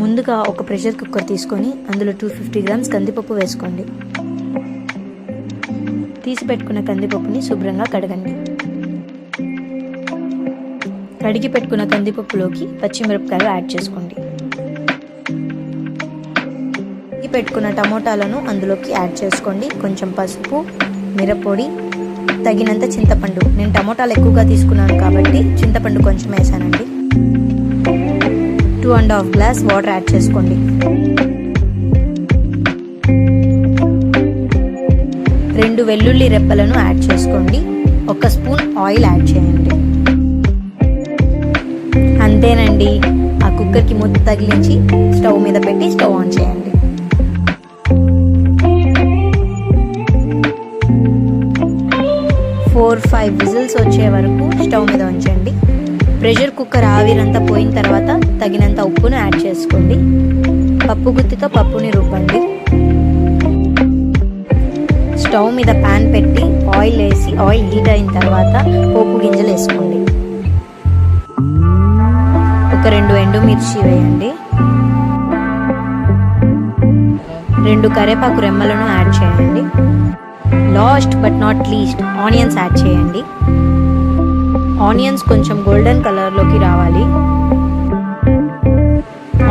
ముందుగా ఒక pressure cooker తీసుకొని అందులో 250 గ్రామ్స్ కందిపప్పు వేసుకోండి. తీసి పెట్టుకున్న కందిపప్పుని శుభ్రంగా కడగండి. కడిగి పెట్టుకున్న కందిపప్పులోకి పచ్చిమిరపకాయలు యాడ్ చేసుకోండి. పెట్టుకున్న టమోటాలను అందులోకి యాడ్ చేసుకోండి. కొంచెం పసుపు, మిరప్పొడి, తగినంత చింతపండు. నేను టమోటాలు ఎక్కువగా తీసుకున్నాను కాబట్టి చింతపండు కొంచెం వేసానండి. 2.5 గ్లాస్ వాటర్ యాడ్ చేసుకోండి. 2 వెల్లుల్లి రెప్పలను యాడ్ చేసుకోండి. 1 స్పూన్ ఆయిల్ యాడ్ చేయండి. అంతేనండి. ఆ కుక్కర్కి మూత తగిలించి స్టవ్ మీద పెట్టి స్టవ్ ఆన్ చేయండి. 4-5 విజిల్స్ వచ్చే వరకు స్టవ్ మీద ఉంచండి. ప్రెషర్ కుక్కర్ ఆవిరంతా పోయిన తర్వాత తగినంత ఉప్పును యాడ్ చేసుకోండి. పప్పు గుత్తితో పప్పుని రుబ్బండి. స్టవ్ మీద ప్యాన్ పెట్టి ఆయిల్ వేసి ఆయిల్ హీట్ అయిన తర్వాత పోపు గింజలు వేసుకోండి. ఒక 2 ఎండుమిర్చి వేయండి. 2 కరివేపాకు రెమ్మలను యాడ్ చేయండి. Last but not least onions add చేయండి. ఆనియన్స్ కొంచెం గోల్డెన్ కలర్లోకి రావాలి.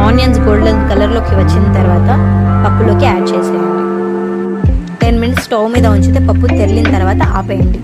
ఆనియన్స్ గోల్డెన్ కలర్లోకి వచ్చిన తర్వాత పప్పులోకి యాడ్ చేసేయండి. 10 మినిట్స్ స్టవ్ మీద ఉంచితే పప్పు తెరిలిన తర్వాత ఆపేయండి.